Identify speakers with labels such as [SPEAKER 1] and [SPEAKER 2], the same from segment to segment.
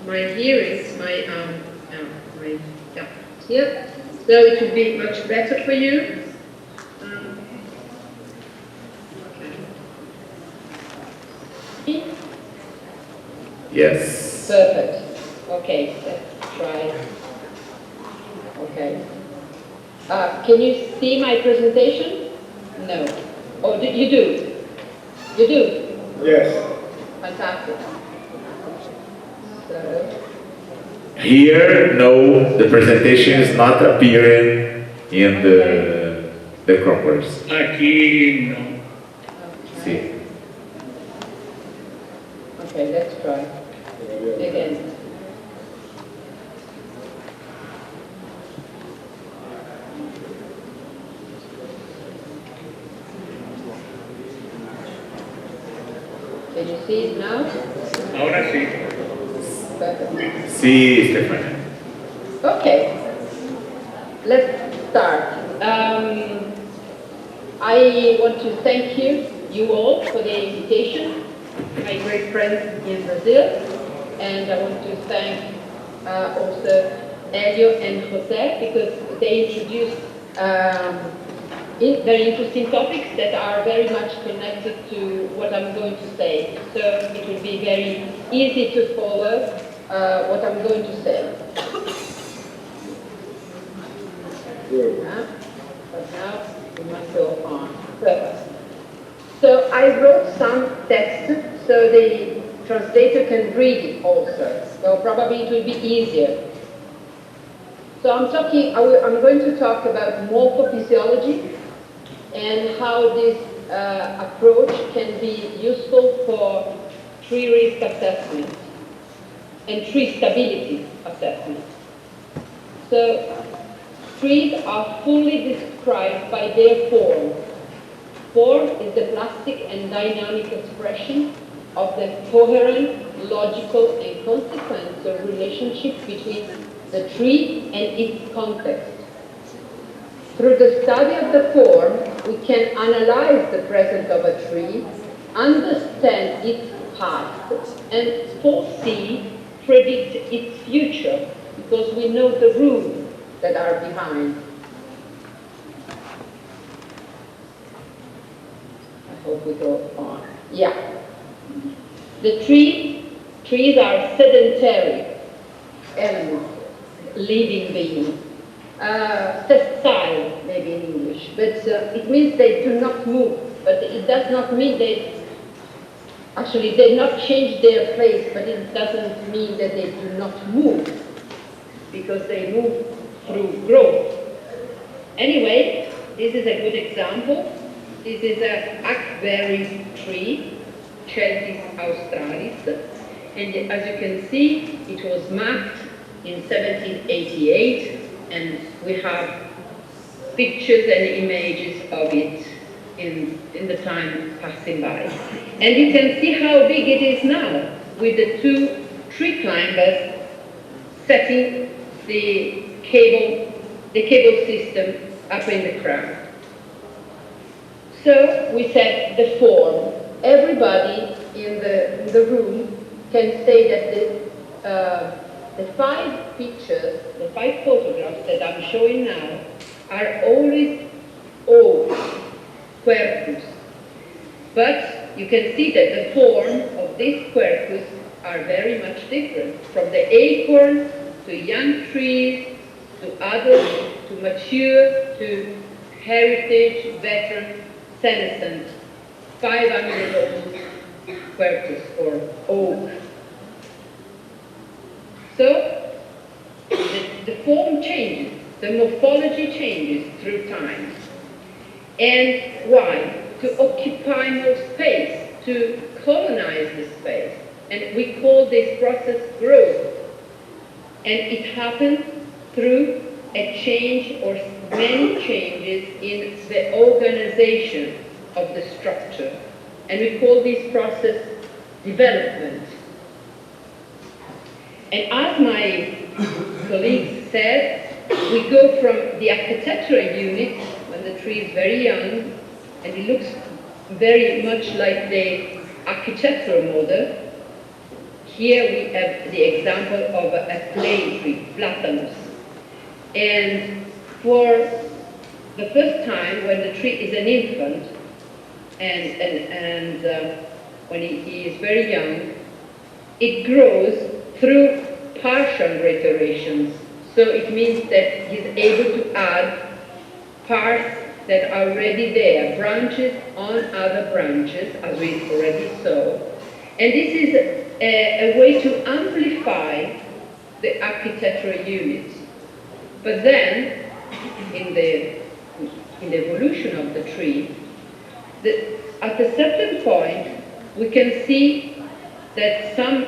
[SPEAKER 1] my hearings, here, so it will be much better for you. Okay.
[SPEAKER 2] Yes.
[SPEAKER 1] Perfect. Okay, let's try. Okay. Can you see my presentation? No. Oh, you do? You do?
[SPEAKER 3] Yes.
[SPEAKER 1] Fantastic. So.
[SPEAKER 2] Here, no, the presentation is not appearing in the croppers.
[SPEAKER 3] Aqui não.
[SPEAKER 2] See.
[SPEAKER 1] Okay, let's try. Again. Can you see it now?
[SPEAKER 3] Ahora sí.
[SPEAKER 1] Perfect.
[SPEAKER 2] See, Stefania.
[SPEAKER 1] Okay, let's start. I want to thank you all for the invitation, my great friends in Brazil, and I want to thank also Elio and Jose because they introduced very interesting topics that are very much connected to what I'm going to say. So it will be very easy to follow what I'm going to say. But now we must go on. Perfect. So I wrote some text so the translator can read it also. So probably it will be easier. So I'm going to talk about morphophysiology and how this approach can be useful for tree risk assessment and tree stability assessment. So trees are fully described by their form. Form is the plastic and dynamic expression of the coherent, logical, and consequential relationship between the tree and its context. Through the study of the form, we can analyze the present of a tree, understand its past, and predict its future, because we know the rules that are behind. I hope we go on. Yeah. The trees are sedentary elements, living beings. Sessile, maybe in English, but it means they do not move, but it does not mean they not change their place, but it doesn't mean that they do not move, because they move through growth. Anyway, this is a good example. This is an hackberry tree, Celtis australis, and as you can see, it was mapped in 1788, and we have pictures and images of it in the time passing by. And you can see how big it is now, with the two tree climbers setting the cable system up in the crown. So we set the form. Everybody in the room can say that the 5 pictures, the 5 photographs that I'm showing now are always oak, quercus. But you can see that the form of this quercus are very much different, from the acorn to young trees, to adult, to mature, to heritage, veteran, senescent, 500-year-old quercus or oak. So the form changes, the morphology changes through time. And why? To occupy more space, to colonize the space. And we call this process growth. And it happens through a change or many changes in the organization of the structure. And we call this process development. And as my colleagues said, we go from the architectural unit, when the tree is very young, and it looks very much like the architectural model, here we have the example of a plane tree, platanus. And for the first time, when the tree is an infant, and when he is very young, it grows through partial reiterations. So it means that he's able to add parts that are already there, branches on other branches, as we already saw. And this is a way to amplify the architectural units. But then, in the evolution of the tree, at a certain point, we can see that some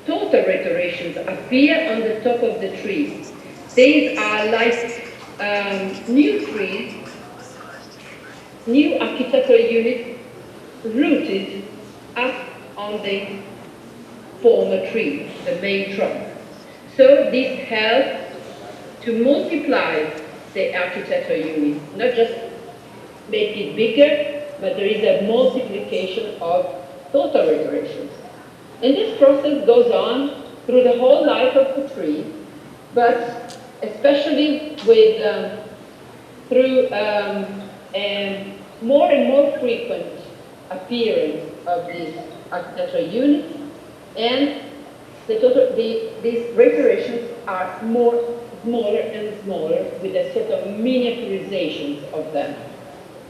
[SPEAKER 1] total reiterations appear on the top of the tree. These are like new trees, new architectural units rooted up on the former tree, the main trunk. So this helps to multiply the architectural unit, not just make it bigger, but there is a multiplication of total reiterations. And this process goes on through the whole life of the tree, but especially with through more and more frequent appearance of these architectural units, and these reiterations are smaller and smaller, with a sort of miniaturizations of them.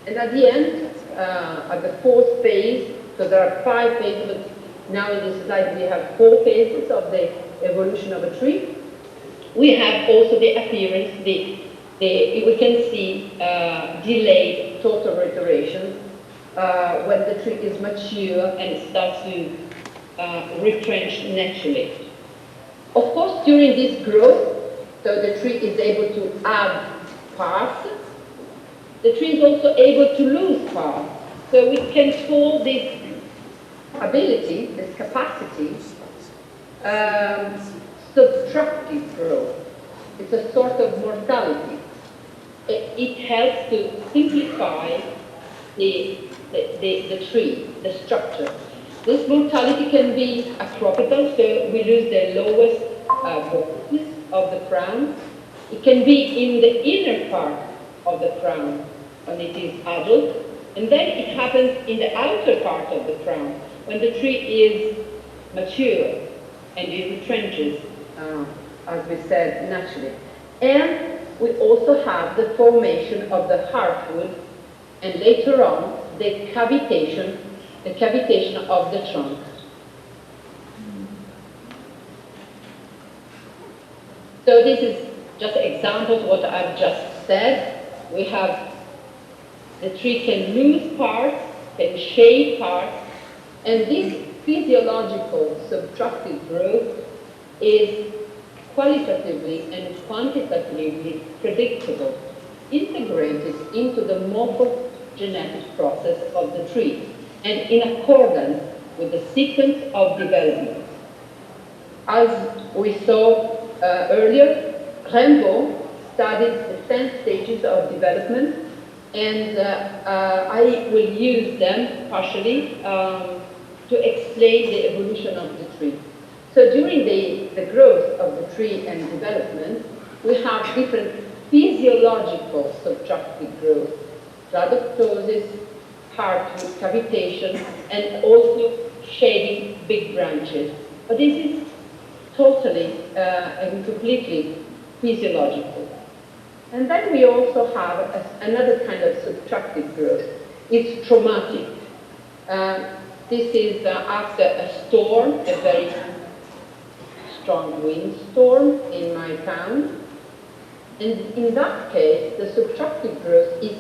[SPEAKER 1] And at the end, at the fourth phase, so there are 5 phases, but now in this slide we have 4 phases of the evolution of a tree. We have also the appearance, we can see delayed total reiterations when the tree is mature and it starts to retrench naturally. Of course, during this growth, so the tree is able to add parts, the tree is also able to lose parts. So we can call this ability, this capacity, subtractive growth. It's a sort of mortality. It helps to simplify the tree, the structure. This mortality can be acropital, so we lose the lowest branches of the crown. It can be in the inner part of the crown when it is adult, and then it happens in the outer part of the crown when the tree is mature and it retrenches, as we said, naturally. And we also have the formation of the heartwood, and later on the cavitation of the trunk. So this is just examples of what I've just said. We have the tree can lose parts, can shade parts, and this physiological subtractive growth is qualitatively and quantitatively predictable, integrated into the morphogenetic process of the tree, and in accordance with the sequence of development. As we saw earlier, Campo studied the 10 stages of development, and I will use them partially to explain the evolution of the tree. So during the growth of the tree and development, we have different physiological subtractive growth, rhodoptosis, heartwood, cavitation, and also shading big branches. But this is totally and completely physiological. And then we also have another kind of subtractive growth. It's traumatic. This is after a storm, a very strong windstorm in my town. And in that case, the subtractive growth is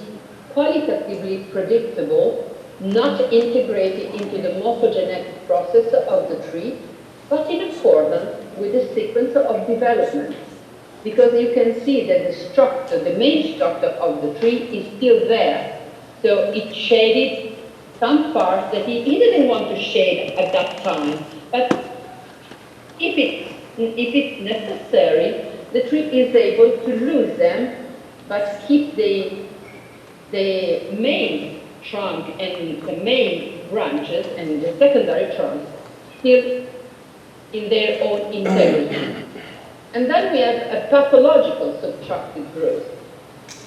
[SPEAKER 1] qualitatively predictable, not integrated into the morphogenetic process of the tree, but in accordance with the sequence of development. Because you can see that the structure, the main structure of the tree is still there. So it shaded some parts that he didn't want to shade at that time. But if it's necessary, the tree is able to lose them, but keep the main trunk and the main branches and the secondary trunks still in their own integrity. And then we have a pathological subtractive growth.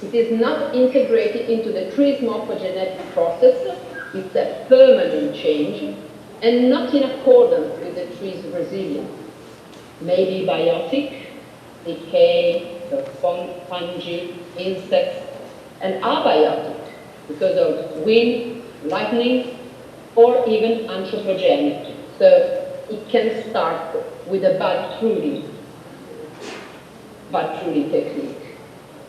[SPEAKER 1] It is not integrated into the tree's morphogenetic process. It's a permanent change and not in accordance with the tree's resilience. Maybe biotic, decay, so fungi, insects, and abiotic because of wind, lightning, or even anthropogenic. So it can start with a bad pruning technique.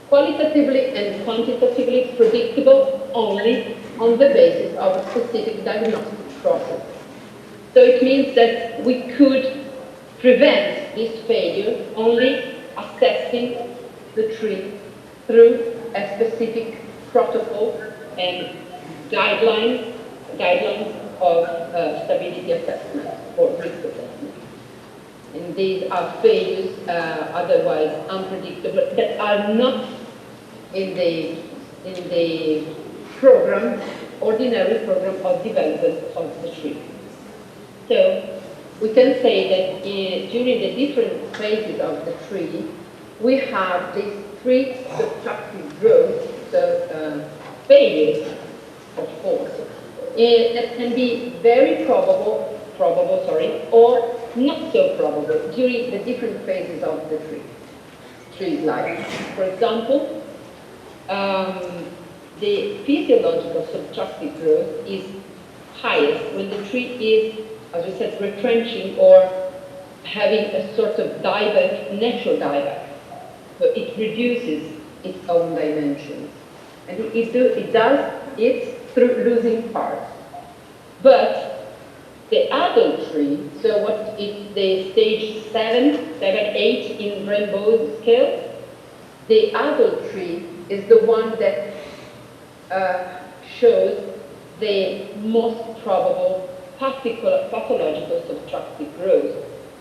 [SPEAKER 1] Qualitatively and quantitatively predictable only on the basis of a specific diagnostic process. So it means that we could prevent this failure only assessing the tree through a specific protocol and guidelines of stability assessment or risk assessment. And these are failures otherwise unpredictable that are not in the ordinary program of development of the tree. So we can say that during the different phases of the tree, we have these three subtractive growth, so failures, of course, that can be very probable, or not so probable during the different phases of the tree's life. For example, the physiological subtractive growth is highest when the tree is, as we said, retrenching or having a sort of dieback, natural dieback. So it reduces its own dimensions. And it does it through losing parts. But the adult tree, so what is the stage 7, 8 in Rainbow scale, the adult tree is the one that shows the most probable pathological subtractive growth.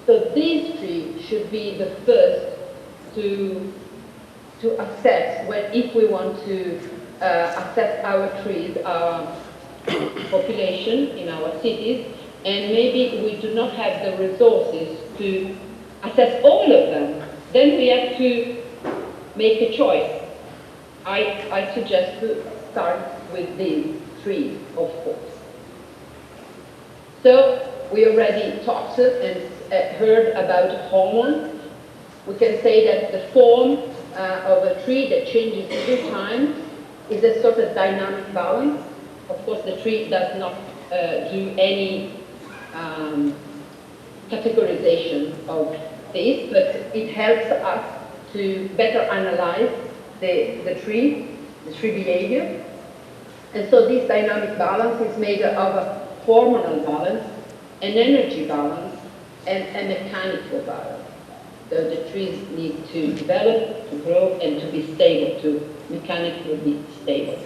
[SPEAKER 1] So this tree should be the first to assess if we want to assess our trees, our population in our cities, and maybe we do not have the resources to assess all of them, then we have to make a choice. I suggest to start with these three, of course. So we already talked and heard about hormones. We can say that the form of a tree that changes through time is a sort of dynamic balance. Of course, the tree does not do any categorization of this, but it helps us to better analyze the tree behavior. And so this dynamic balance is made of a hormonal balance, an energy balance, and a mechanical balance. So the trees need to develop, to grow, and to be stable, to mechanically be stable.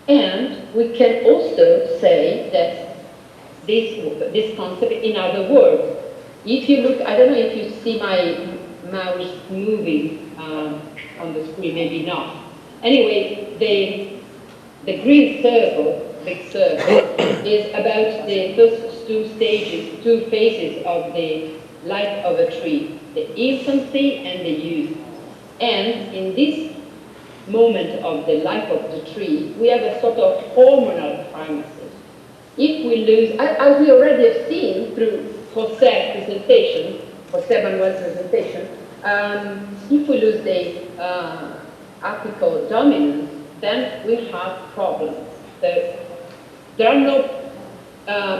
[SPEAKER 1] And we can also say that this concept, in other words, if you look, I don't know if you see my mouse moving on the screen, maybe not. Anyway, the green circle, big circle, is about the first two phases of the life of a tree, the infancy and the youth. And in this moment of the life of the tree, we have a sort of hormonal primacy. If we lose, as we already have seen through José Manuel's presentation, if we lose the apical dominance, then we have problems. So there are no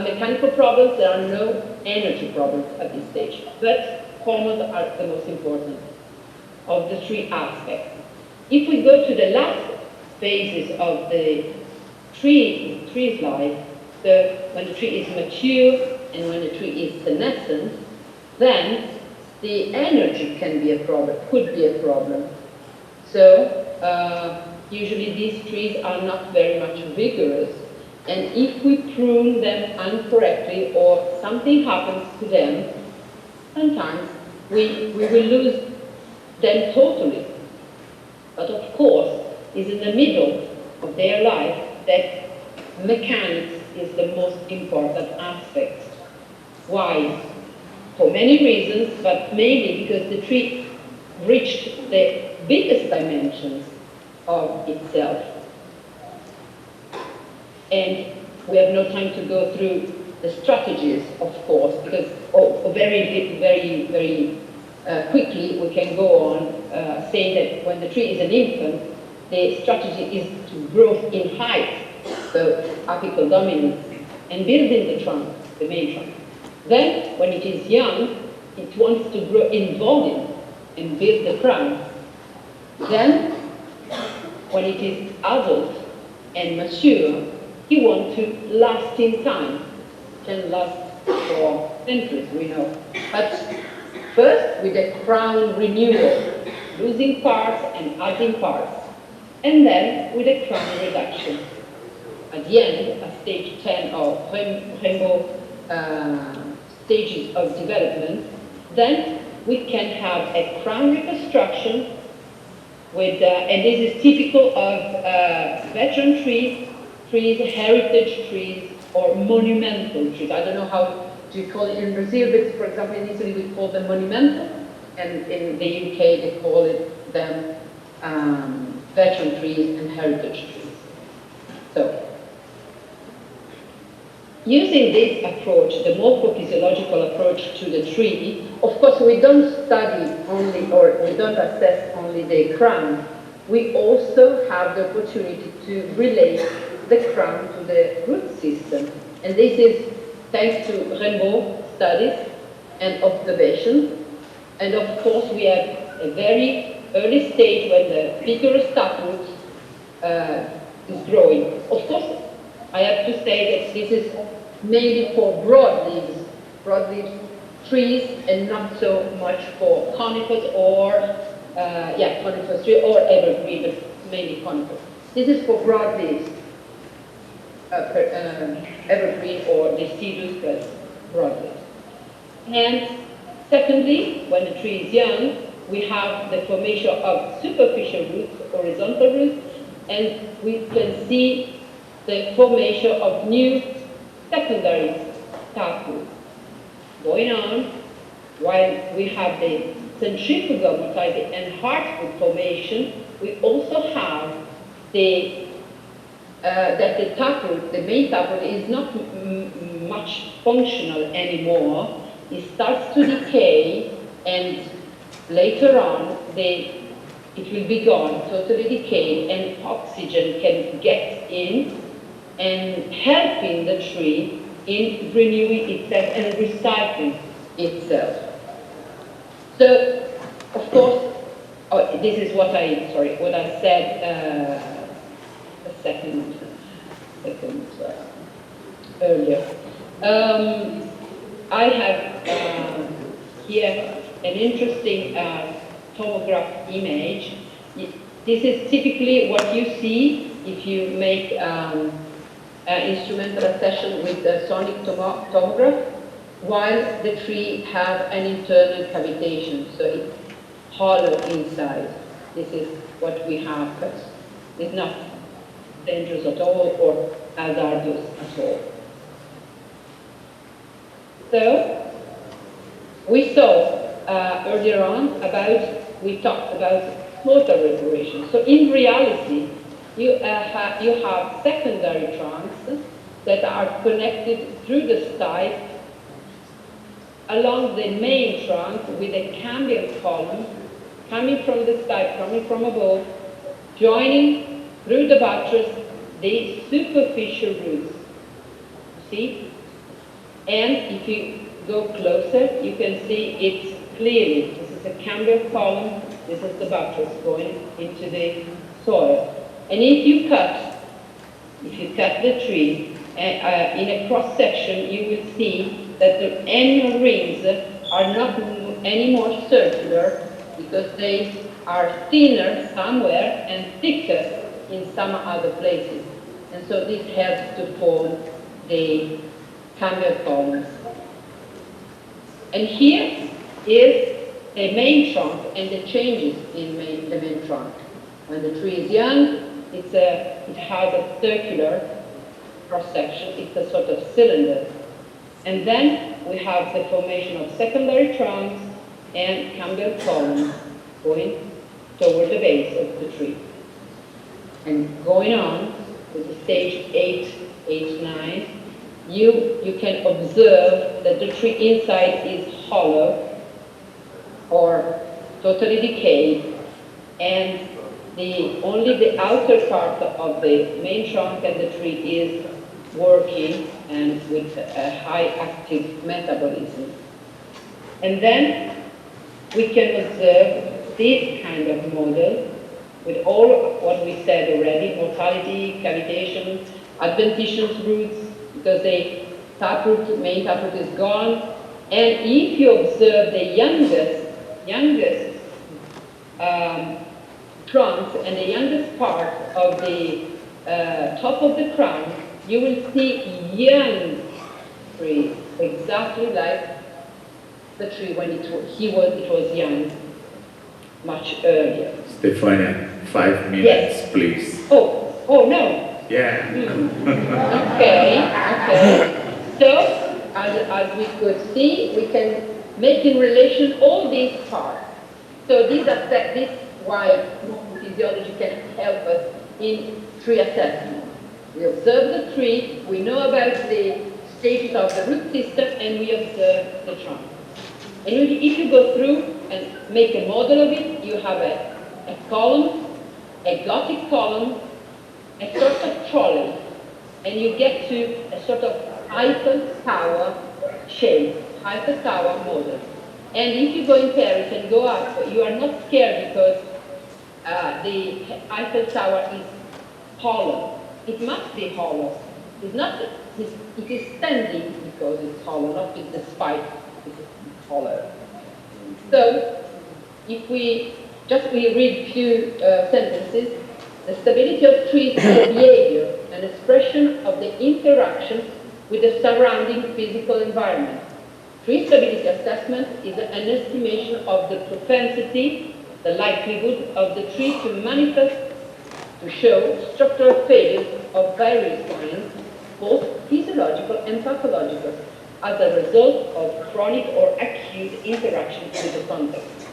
[SPEAKER 1] mechanical problems, there are no energy problems at this stage, but hormones are the most important of the three aspects. If we go to the last phases of the tree's life, so when the tree is mature and when the tree is senescent, then the energy can be a problem, could be a problem. So usually these trees are not very much vigorous, and if we prune them incorrectly or something happens to them, sometimes we will lose them totally. But of course, it's in the middle of their life that mechanics is the most important aspect Why? For many reasons, but mainly because the tree reached the biggest dimensions of itself. And we have no time to go through the strategies, of course, because very quickly we can go on saying that when the tree is an infant, the strategy is to grow in height, so apical dominance, and building the trunk, the main trunk. Then, when it is young, it wants to grow in volume and build the crown. Then, when it is adult and mature, he wants to last in time, can last for centuries, we know. But first, with the crown renewal, losing parts and adding parts, and then with a crown reduction. At the end, at stage 10 of rainbow stages of development, then we can have a crown reconstruction with, and this is typical of veteran trees, heritage trees, or monumental trees. I don't know how do you call it in Brazil, but for example in Italy we call them monumental, and in the UK they call it them veteran trees and heritage trees. So, using this approach, the morphophysiological approach to the tree, of course we don't study only, or we don't assess only the crown, we also have the opportunity to relate the crown to the root system. And this is thanks to rainbow studies and observation. And of course we have a very early stage when the vigorous taproot is growing. Of course, I have to say that this is mainly for broadleaves trees, and not so much for conifers or conifers tree or evergreen, but mainly conifers. This is for broadleaves, evergreen or deciduous, but broadleaves. And secondly, when the tree is young, we have the formation of superficial roots, horizontal roots, and we can see the formation of new secondary taproots going on, while we have the centrifugal mortality and heartwood formation. We also have the that the taproot, the main taproot, is not much functional anymore. It starts to decay, and later on it will be gone, totally decayed, and oxygen can get in and helping the tree in renewing itself and recycling itself. So, of course, this is what I said a second earlier. I have here an interesting tomograph image. This is typically what you see if you make instrumental accession with the sonic tomograph, while the tree has an internal cavitation, so it's hollow inside. This is what we have, but it's not dangerous at all or hazardous at all. So, we saw earlier on we talked about total restoration. So in reality, you have secondary trunks that are connected through the stipe along the main trunk with a cambium column coming from the stipe, coming from above, joining through the buttress the superficial roots. See? And if you go closer, you can see it clearly. This is a cambium column, this is the buttress going into the soil. And if you cut the tree in a cross section, you will see that the annual rings are not any more circular, because they are thinner somewhere and thicker in some other places. And so this helps to form the cambium columns. And here is the main trunk and the changes in the main trunk. When the tree is young, it has a circular cross-section, it's a sort of cylinder. And then we have the formation of secondary trunks and camber columns going toward the base of the tree. And going on with the stage 8, 9, you can observe that the tree inside is hollow or totally decayed, and only the outer part of the main trunk and the tree is working and with a high active metabolism. And then we can observe this kind of model with all what we said already: mortality, cavitation, adventitious roots, because the main taproot is gone. And if you observe the youngest trunks and the youngest part of the top of the crown, you will see young trees, exactly like the tree when it was young, much earlier.
[SPEAKER 2] Stefania, 5 minutes,
[SPEAKER 1] Yes.
[SPEAKER 2] please.
[SPEAKER 1] Oh no.
[SPEAKER 2] Yeah.
[SPEAKER 1] Okay. So, as we could see, we can make in relation all these parts. So this why physiology can help us in tree assessment. We observe the tree, we know about the stages of the root system, and we observe the trunk. And if you go through and make a model of it, you have a column, a Gothic column, a sort of trolley, and you get to a sort of Eiffel Tower shape, Eiffel Tower model. And if you go in Paris and go up, you are not scared because the Eiffel Tower is hollow. It must be hollow. It's not. It is standing because it's hollow, not with the spike. It's hollow. So, if we read a few sentences. The stability of trees is a behavior, an expression of the interaction with the surrounding physical environment. Tree stability assessment is an estimation of the propensity, the likelihood of the tree to manifest, to show structural failures of various kinds, both physiological and pathological, as a result of chronic or acute interaction with the context.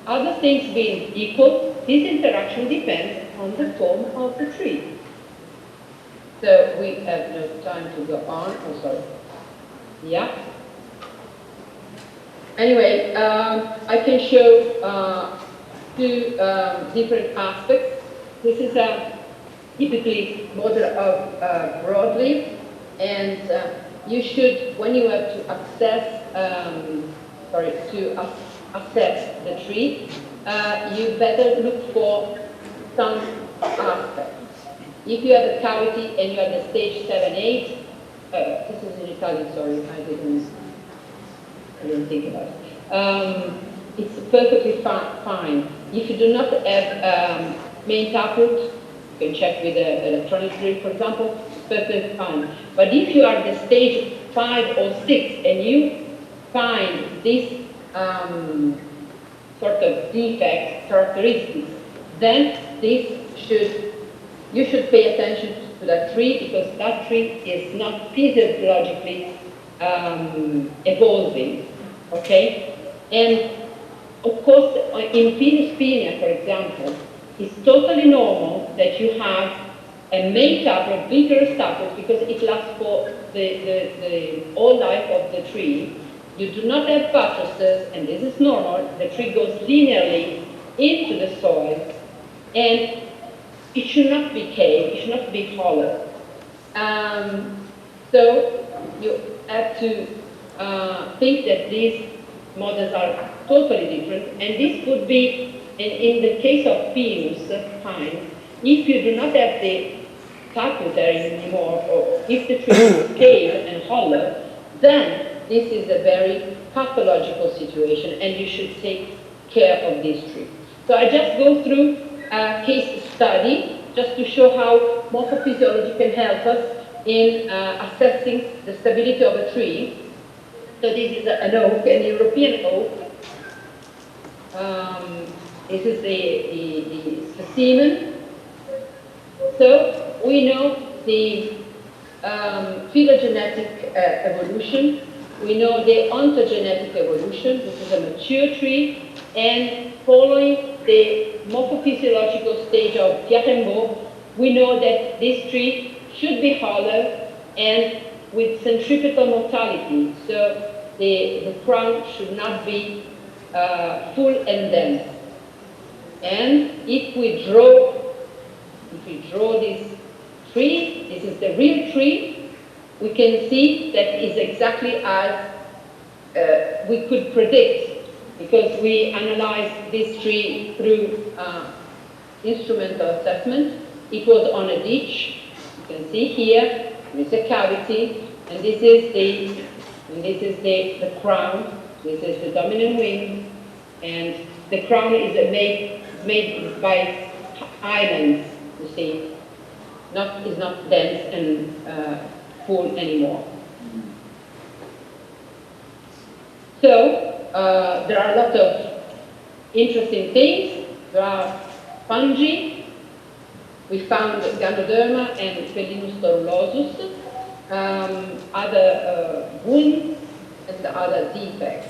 [SPEAKER 1] Other things being equal, this interaction depends on the form of the tree. So we have no time to go on. Oh, sorry. Yeah. Anyway, I can show two different aspects. This is a typically model of broadleaf, and you should, when you have to assess the tree, you better look for some aspects. If you have a cavity and you have the stage 7, 8, this is in Italian, sorry, I didn't think about it. It's perfectly fine. If you do not have main taproot, you can check with the electronic drill, for example, it's perfectly fine. But if you are at the stage 5 or 6 and you find this sort of defect characteristics, then you should pay attention to that tree, because that tree is not physiologically evolving, okay? And of course, in pseudospenia, for example, it's totally normal that you have a main taproot, vigorous taproot, because it lasts for the whole life of the tree. You do not have buttresses, and this is normal. The tree goes linearly into the soil, and it should not be caved, it should not be hollow. So you have to think that these models are totally different, and this would be, in the case of Pinus pine, if you do not have the taproot area anymore, or if the tree is caved and hollow, then this is a very pathological situation, and you should take care of this tree. So I just go through a case study just to show how morphophysiology can help us in assessing the stability of a tree. So this is an oak, an European oak. This is the specimen. So we know the phylogenetic evolution. we know the ontogenetic evolution. This is a mature tree, and following the morphophysiological stage of Pierre-Embault, we know that this tree should be hollow and with centripetal mortality, so the crown should not be full and dense. And if we draw this tree, this is the real tree, we can see that is exactly as we could predict, because we analyzed this tree through instrumental assessment. It was on a ditch. You can see here, there is a cavity, and this is the crown. This is the dominant wing, and the crown is made by islands. You see, is not dense and full anymore. So there are a lot of interesting things. There are fungi. We found Ganoderma and Fellinus torulosus, other wounds and other defects.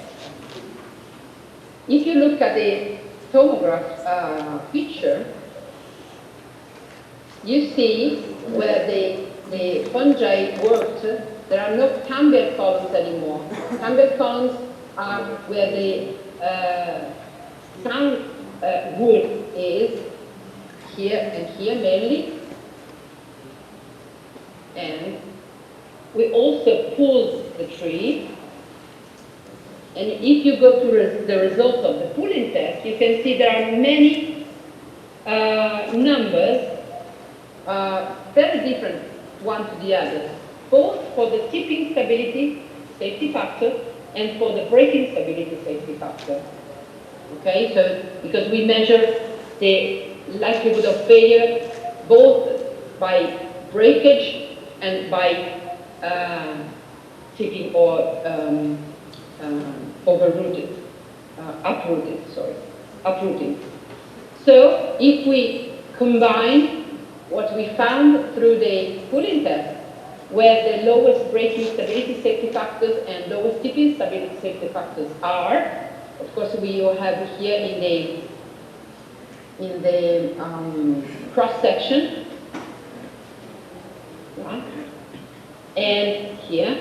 [SPEAKER 1] If you look at the tomograph picture, you see where the fungi worked, there are no Campbell columns anymore. Campbell columns are where the crown wood is, here and here mainly. And we also pulled the tree. And if you go to the results of the pulling test, you can see there are many numbers, very different one to the other, both for the tipping stability safety factor and for the breaking stability safety factor. Okay, so because we measure the likelihood of failure both by breakage and by tipping or uprooting. So if we combine what we found through the pulling test, where the lowest breaking stability safety factors and lowest tipping stability safety factors are, of course we have here in the cross section, and here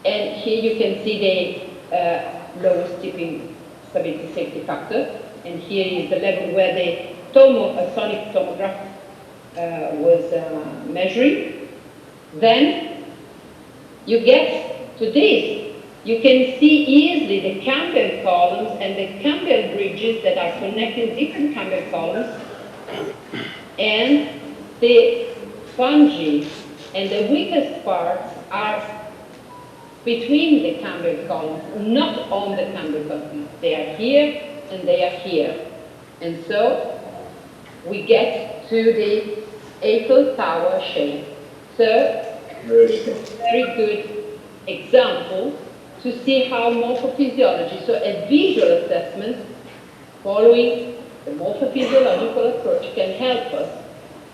[SPEAKER 1] you can see the lowest tipping stability safety factor, and here is the level where the sonic tomograph was measuring. Then you get to this. You can see easily the Campbell columns and the Campbell bridges that are connecting different Campbell columns, and the fungi and the weakest parts are between the Campbell columns, not on the Campbell columns. They are here and they are here. And so we get to the Eiffel Tower shape. So it's a very good example to see how morphophysiology, so a visual assessment following the morphophysiological approach, can help us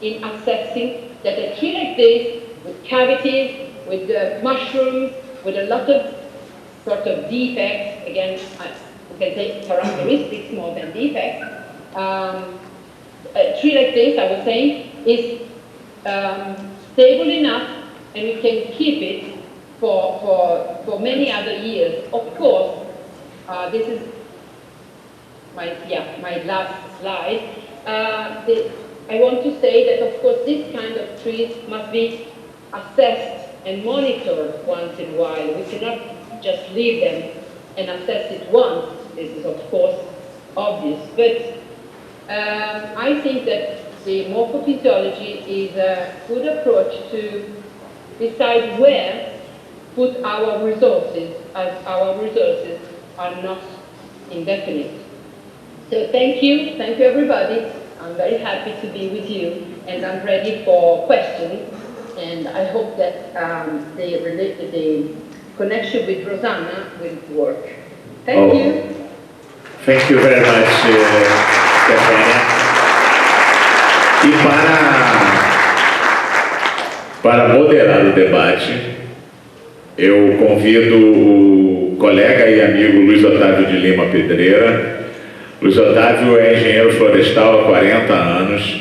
[SPEAKER 1] in assessing that a tree like this, with cavities, with mushrooms, with a lot of sort of defects, again, we can say characteristics more than defects, a tree like this, I was saying, is stable enough, and we can keep it for many other years. Of course, this is my last slide. I want to say that, of course, this kind of trees must be assessed and monitored once in a while. We cannot just leave them and assess it once. This is, of course, obvious. But I think that the morphophysiology is a good approach to decide where put our resources, as our resources are not indefinite. So thank you everybody. I'm very happy to be with you, and I'm ready for questions. And I hope that the connection with Rosanna will work. Thank you.
[SPEAKER 2] Thank you very much, Stefania. E para moderar o debate, eu convido o colega e amigo Luiz Otávio de Lima Pedreira. Luiz Otávio é engenheiro florestal há 40 anos,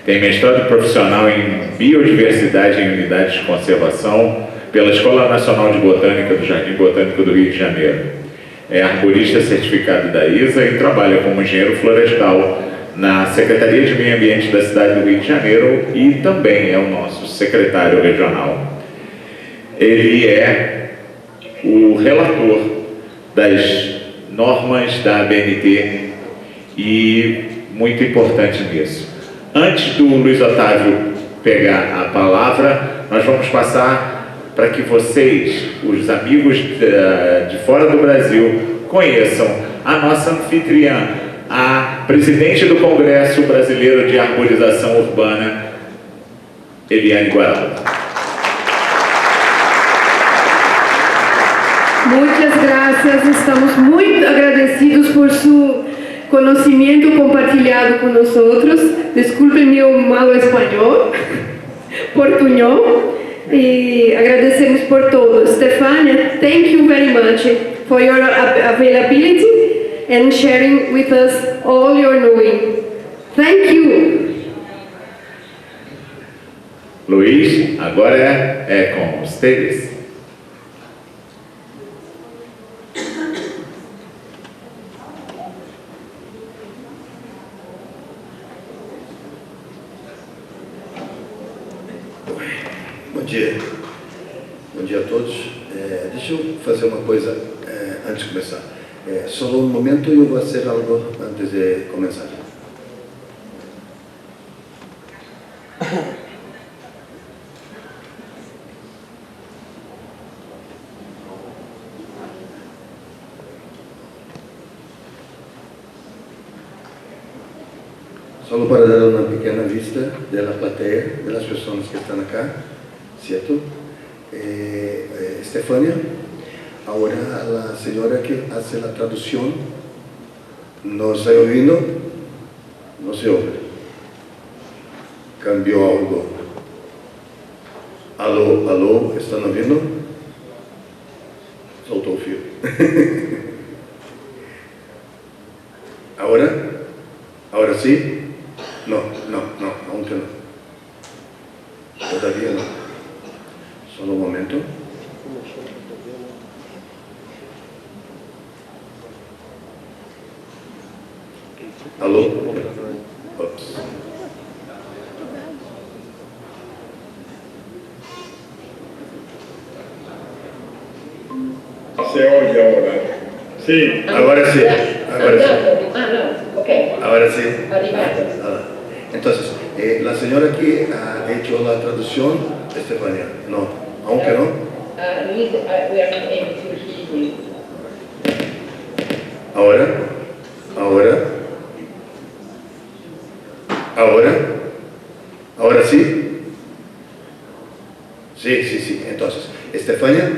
[SPEAKER 2] tem mestrado profissional em biodiversidade em unidades de conservação pela Escola Nacional de Botânica do Jardim Botânico do Rio de Janeiro. É arborista certificado da ISA e trabalha como engenheiro florestal na Secretaria de Meio Ambiente da cidade do Rio de Janeiro e também é o nosso secretário regional. Ele é o relator das normas da ABNT e muito importante nisso. Antes do Luiz Otávio pegar a palavra, nós vamos passar para que vocês, os amigos de fora do Brasil, conheçam a nossa anfitriã, a presidente do Congresso Brasileiro de Arborização Urbana, Eliane Guaraldo.
[SPEAKER 4] Muchas gracias, estamos muy agradecidos por su conocimiento compartilhado con nosotros. Disculpen mi malo español, portuñol, y agradecemos por todo. Stefania, thank you very much for your availability and sharing with us all your knowing. Thank you.
[SPEAKER 2] Luiz, agora é com vocês.
[SPEAKER 5] Bom dia a todos. Deixa eu fazer uma coisa antes de começar. Só um momento, eu vou fazer algo antes de começar. Só para dar uma pequena vista da plateia, das pessoas que estão aqui, certo? Stefania, agora a senhora que faz a tradução, não está ouvindo? Não se ouve. Cambiou algo. Alô, alô, estão ouvindo? Soltou o fio. Agora? Agora sim? Não, aunque não. Todavía não. Só um momento. Alô? Ops.
[SPEAKER 3] Se oye ahora. Sí.
[SPEAKER 5] Agora sim. Agora sim.
[SPEAKER 1] não, ok.
[SPEAKER 5] Agora sim.
[SPEAKER 1] Arrivederci.
[SPEAKER 5] Entonces, la señora que ha hecho la traducción, Estefania, no, aunque no.
[SPEAKER 1] Luis, we are not able to hear you.
[SPEAKER 5] Ahora, ahora sí. Sí. Entonces, Estefania,